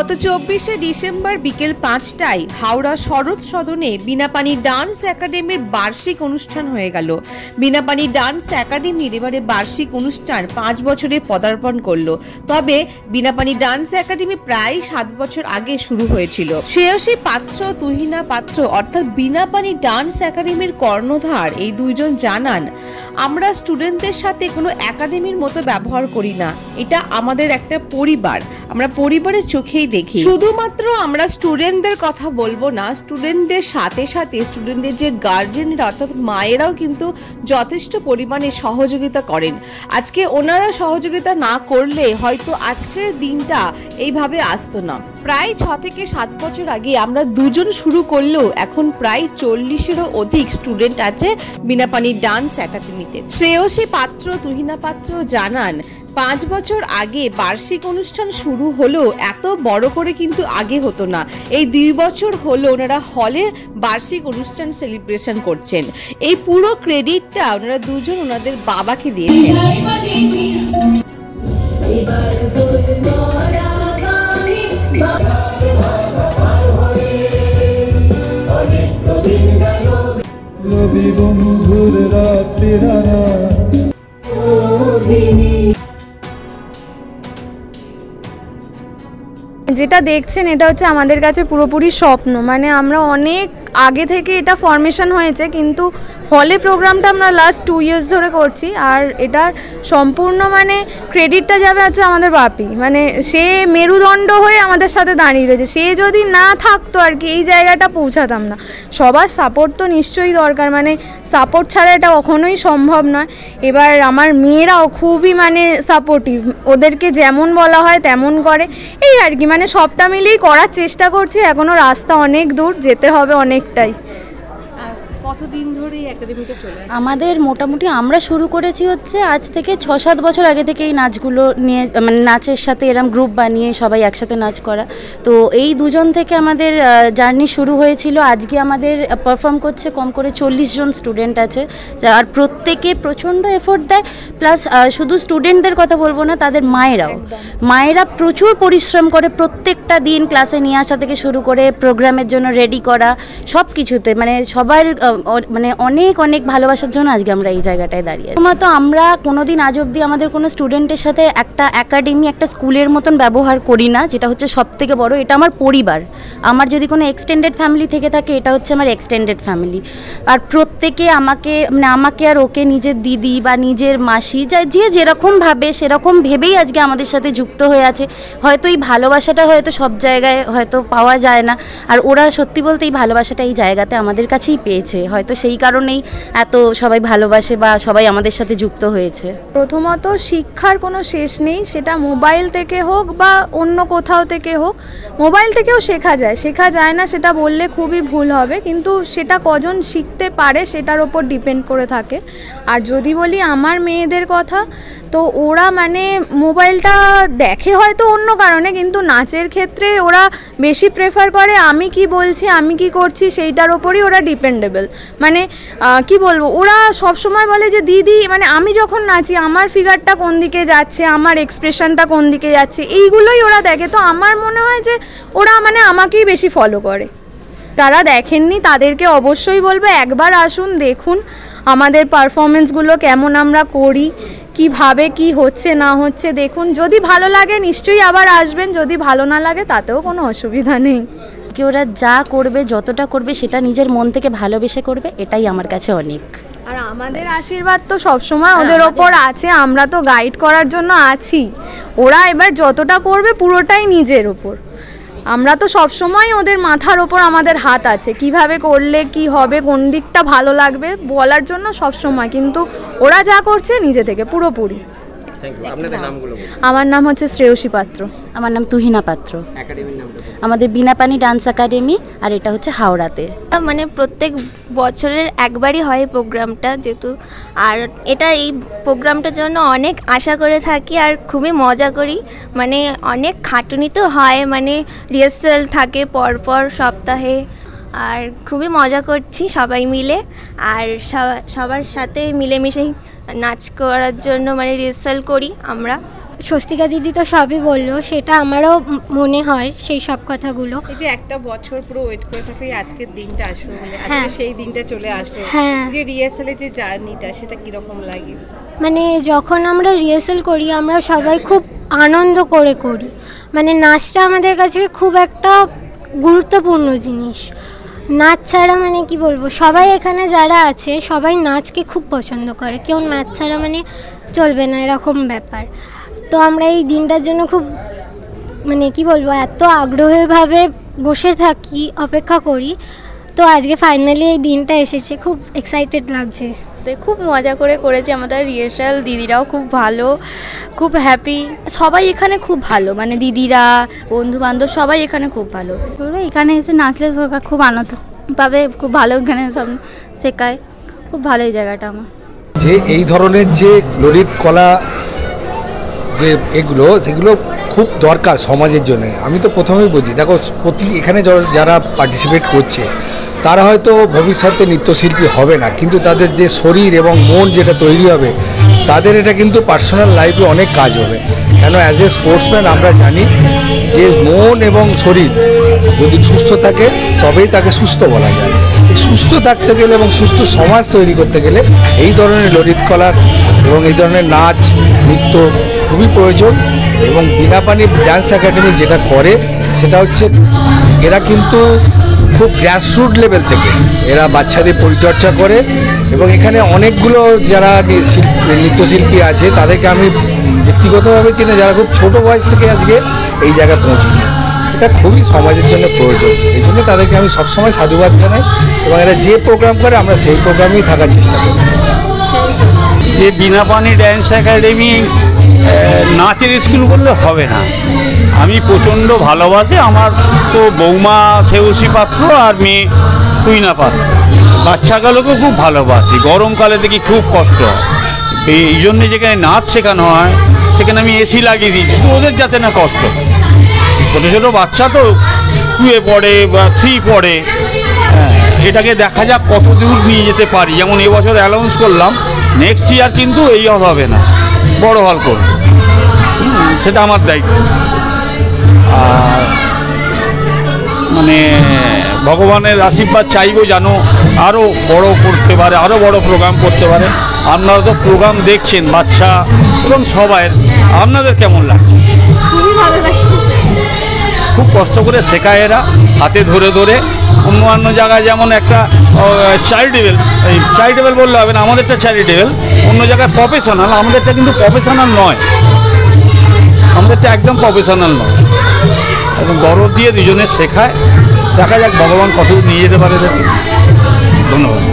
গত 24শে ডিসেম্বর বিকেল 5টায় হাওড়া শরৎ সদনে বিনাপানি ডান্স একাডেমির বার্ষিক অনুষ্ঠান হয়ে গেল। বিনাপানি ডান্স একাডেমির এবারে বার্ষিক অনুষ্ঠান 5 বছরে পদার্পণ করলো। তবে বিনাপানি ডান্স একাডেমি প্রায় 7 বছর আগে শুরু হয়েছিল। শ্রেয়সী পাত্র, তুহিনা পাত্র অর্থাৎ বিনাপানি ডান্স একাডেমির কর্ণধার এই দুইজন জানান, আমরা স্টুডেন্টদের সাথে কোনো একাডেমির মতো ব্যবহার করি না, এটা আমাদের একটা পরিবার, আমরা পরিবারের চোখেই দেখি। শুধুমাত্র আমরা স্টুডেন্টদের কথা বলবো না, স্টুডেন্টদের সাথে সাথে স্টুডেন্টদের যে গার্জেনরা অর্থাৎ মায়েরাও কিন্তু যথেষ্ট পরিমাণে সহযোগিতা করেন। আজকে ওনারা সহযোগিতা না করলে হয়তো আজকের দিনটা এইভাবে আসতো না। প্রায় 6 থেকে 7 বছর আগে আমরা দুজন শুরু করলেও এখন প্রায় 40-এরও অধিক স্টুডেন্ট আছে বিনাপানি ডান্স একাডেমিতে। শ্রেয়সী পাত্র, তুহিনা পাত্র জানান, 5 বছর আগে বার্ষিক অনুষ্ঠান শুরু হলো, এত বড় করে কিন্তু আগে হতো না। এই 2 বছর হলো ওনারা হলে বার্ষিক অনুষ্ঠান সেলিব্রেশন করছেন। এই পুরো ক্রেডিটটা ওনারা দুজন ওনাদের বাবাকে দিয়েছেন। যেটা দেখছেন এটা হচ্ছে আমাদের কাছে পুরোপুরি স্বপ্ন। মানে আমরা অনেক আগে থেকে এটা ফরমেশন হয়েছে, কিন্তু হলে প্রোগ্রামটা আমরা লাস্ট 2 ইয়ার্স ধরে করছি। আর এটার সম্পূর্ণ মানে ক্রেডিটটা যাবে হচ্ছে আমাদের বাপি। মানে সে মেরুদণ্ড হয়ে আমাদের সাথে দাঁড়িয়ে রয়েছে। সে যদি না থাকতো আর কি এই জায়গাটা পৌঁছাতাম না। সবার সাপোর্ট তো নিশ্চয়ই দরকার, মানে সাপোর্ট ছাড়া এটা কখনোই সম্ভব নয়। এবার আমার মেয়েরাও খুবই মানে সাপোর্টিভ, ওদেরকে যেমন বলা হয় তেমন করে, এই আর কি। মানে সবটা মিলিয়েই করার চেষ্টা করছি। এখনও রাস্তা অনেক দূর, যেতে হবে অনেকটাই। কতদিন ধরে এই একাডেমিটা চলে আসছে? আমাদের মোটামুটি আমরা শুরু করেছি হচ্ছে আজ থেকে 6-7 বছর আগে থেকে এই নাচগুলো নিয়ে, মানে নাচের সাথে এরম গ্রুপ বানিয়ে সবাই একসাথে নাচ করা। তো এই দুজন থেকে আমাদের জার্নি শুরু হয়েছিল। আজকে আমাদের পারফর্ম করছে কম করে 40 জন স্টুডেন্ট আছে, আর প্রত্যেকে প্রচণ্ড এফোর্ট দেয়। প্লাস শুধু স্টুডেন্টদের কথা বলবো না, তাদের মায়েরা প্রচুর পরিশ্রম করে প্রত্যেকটা দিন, ক্লাসে নিয়ে আসা থেকে শুরু করে প্রোগ্রামের জন্য রেডি করা সব কিছুতে। মানে সবার মানে অনেক অনেক ভালোবাসার জন্য আজকে আমরা এই জায়গাটায় দাঁড়িয়ে আছি। তো আমরা কোনোদিন আজ অবধি আমাদের কোনো স্টুডেন্টের সাথে একটা একাডেমি, একটা স্কুলের মতন ব্যবহার করি না, যেটা হচ্ছে সব থেকে বড়। এটা আমার পরিবার। আমার যদি কোনো এক্সটেন্ডেড ফ্যামিলি থেকে থাকে, এটা হচ্ছে আমার এক্সটেন্ডেড ফ্যামিলি। আর প্রত্যেকে আমাকে আর ওকে নিজের দিদি বা নিজের মাসি, যে যেরকম ভাবে সেরকম ভেবেই আজকে আমাদের সাথে যুক্ত হয়ে আছে। হয়তো এই ভালোবাসাটা হয়তো সব জায়গায় হয়তো পাওয়া যায় না, আর ওরা সত্যি বলতে এই ভালোবাসাটা এই জায়গাতে আমাদের কাছেই পেয়েছে। হয়তো সেই কারণেই এত সবাই ভালোবাসে বা সবাই আমাদের সাথে যুক্ত হয়েছে। প্রথমত শিক্ষার কোনো শেষ নেই, সেটা মোবাইল থেকে হোক বা অন্য কোথাও থেকে হোক। মোবাইল থেকেও শেখা যায় না সেটা বললে খুবই ভুল হবে, কিন্তু সেটা কজন শিখতে পারে সেটার ওপর ডিপেন্ড করে থাকে। আর যদি বলি আমার মেয়েদের কথা, তো ওরা মানে মোবাইলটা দেখে হয়তো অন্য কারণে, কিন্তু নাচের ক্ষেত্রে ওরা বেশি প্রেফার করে আমি কি বলছি, আমি কি করছি সেইটার ওপরই ওরা ডিপেন্ডেবল। মানে কি বলবো, ওরা সবসময় বলে যে দিদি, মানে আমি যখন নাচি আমার ফিগারটা কোন দিকে যাচ্ছে, আমার এক্সপ্রেশনটা কোন দিকে যাচ্ছে, এইগুলোই ওরা দেখে। তো আমার মনে হয় যে ওরা মানে আমাকেই বেশি ফলো করে। তারা দেখেননি তাদেরকে অবশ্যই বলবো একবার আসুন, দেখুন আমাদের পারফরমেন্সগুলো কেমন আমরা করি, কিভাবে কি হচ্ছে না হচ্ছে দেখুন। যদি ভালো লাগে নিশ্চয়ই আবার আসবেন, যদি ভালো না লাগে তাতেও কোনো অসুবিধা নেই। কি ওরা যা করবে, যতটা করবে সেটা নিজের মন থেকে ভালোবেসে করবে, এটাই আমার কাছে অনেক। আর আমাদের আশীর্বাদ তো সবসময় ওদের ওপর আছে, আমরা তো গাইড করার জন্য আছি। ওরা এবার যতটা করবে পুরোটাই নিজের ওপর। আমরা তো সবসময় ওদের মাথার ওপর আমাদের হাত আছে, কিভাবে করলে কি হবে, কোন দিকটা ভালো লাগবে বলার জন্য সবসময়। কিন্তু ওরা যা করছে নিজে থেকে পুরোপুরি। আমার নাম হচ্ছে শ্রেয়সী পাত্র। আমার নাম তুহিনা পাত্র। আমাদের বিনাপানি ডান্স একাডেমি, আর এটা হচ্ছে হাওড়াতে। মানে প্রত্যেক বছরের একবারই হয় প্রোগ্রামটা যেহেতু, আর এটা এই প্রোগ্রামটার জন্য অনেক আশা করে থাকি আর খুবই মজা করি। মানে অনেক খাটুনি তো হয়, মানে রিহার্সাল থাকে পরপর সপ্তাহে, আর খুবই মজা করছি সবাই মিলে। আর সবার সাথে মিলেমিশেই নাচ করার জন্য মানে রিহার্সাল করি আমরা। স্বস্তিকা দিদি তো সবই বললো, সেটা আমারও মনে হয় সেই সব কথাগুলো। এই যে একটা বছর পুরো ওয়েট করে থাকি আজকের দিনটা আসবে বলে, আজকে সেই দিনটা চলে আসলো। যে রিহার্সালের যে জার্নিটা সেটা কিরকম লাগে? মানে যখন আমরা রিহার্সাল করি আমরা সবাই খুব আনন্দ করে করি, মানে নাচটা আমাদের কাছে খুব একটা গুরুত্বপূর্ণ জিনিস। নাচ ছাড়া মানে কি বলবো, সবাই এখানে যারা আছে সবাই নাচকে খুব পছন্দ করে, কেউ নাচ ছাড়া মানে চলবে না এরকম ব্যাপার। তো আমরা এই দিনটার জন্য খুব মানে কি বলবো এত আগ্রহীভাবে বসে থাকি, অপেক্ষা করি। তো আজকে ফাইনালি এই দিনটা এসেছে, খুব এক্সাইটেড লাগছে। খুব মজা করে করেছে আমাদের রিহার্সাল, দিদিরাও খুব ভালো, খুব হ্যাপি, সবাই এখানে খুব ভালো, মানে দিদিরা বন্ধু বান্ধব সবাই এখানে খুব ভালো। এখানে এসে নাচলে খুব আনন্দ পাবে, খুব ভালো এখানে সব শেখায়, খুব ভালো এই জায়গাটা আমার। যে এই ধরনের যে ললিত কলা যে এগুলো সেগুলো খুব দরকার সমাজের জন্য। আমি তো প্রথমেই বলছি, দেখো এখানে যারা পার্টিসিপেট করছে তারা হয়তো ভবিষ্যতে নৃত্যশিল্পী হবে না, কিন্তু তাদের যে শরীর এবং মন যেটা তৈরি হবে তাদের এটা কিন্তু পার্সোনাল লাইফে অনেক কাজ হবে। কেন অ্যাজ এ স্পোর্টসম্যান আমরা জানি যে মন এবং শরীর যদি সুস্থ থাকে তবেই তাকে সুস্থ বলা যায়। এই সুস্থ থাকতে গেলে এবং সুস্থ সমাজ তৈরি করতে গেলে এই ধরনের ললিত কলার এবং এই ধরনের নাচ নৃত্য খুবই প্রয়োজন। এবং বিনাপানি ডান্স একাডেমি যেটা করে সেটা হচ্ছে এরা কিন্তু খুব গ্রাসরুট লেভেল থেকে এরা বাচ্চাদের পরিচর্যা করে, এবং এখানে অনেকগুলো যারা নৃত্যশিল্পী আছে তাদেরকে আমি ব্যক্তিগতভাবে চিনি যারা খুব ছোট বয়স থেকে আজকে এই জায়গায় পৌঁছেছে। এটা খুবই সমাজের জন্য প্রয়োজন, এই জন্য তাদেরকে আমি সবসময় সাধুবাদ জানাই, এবং এরা যে প্রোগ্রাম করে আমরা সেই প্রোগ্রামেই থাকার চেষ্টা করি। যে বিনাপানি ড্যান্স একাডেমি নাচের স্কুল বললে হবে না, আমি প্রচণ্ড ভালোবাসি। আমার তো বৌমা সেউসি পাত্র আর মেয়ে তুইনা পাত্র, বাচ্চাগুলোকেও খুব ভালোবাসি। গরমকালে দেখি খুব কষ্ট হয়, এই জন্যে যেখানে নাচ শেখানো হয় সেখানে আমি এসি লাগিয়ে দিই, ওদের যাতে না কষ্ট। ছোটো ছোটো বাচ্চা তো 2 পড়ে বা 3 পড়ে, এটাকে দেখা যাক কত দূর নিয়ে যেতে পারি। যেমন এবছর অ্যানাউন্স করলাম, নেক্সট ইয়ার কিন্তু এই হবে না, বড় হল করব, সেটা আমার দায়িত্ব। আর মানে ভগবানের আশীর্বাদ চাইবো যেন আরও বড় করতে পারে, আরও বড় প্রোগ্রাম করতে পারে। আপনারা তো প্রোগ্রাম দেখছেন বাচ্চা এবং সবাই, আপনাদের কেমন লাগছে? খুবই ভালো লাগছে, খুব কষ্ট করে শেখায় এরা, হাতে ধরে ধরে। অন্য জায়গায় যেমন একটা চ্যারিটেবল, এই চ্যারিটেবল বললে হবে না, আমাদেরটা চ্যারিটেবল, অন্য জায়গায় প্রফেশনাল, আমাদেরটা কিন্তু প্রফেশনাল নয়, আমাদেরটা একদম প্রফেশনাল নয়। এবং দরদ দিয়ে দুজনে শেখায়, দেখা যাক ভগবান কত নিয়ে যেতে পারে। ধন্যবাদ।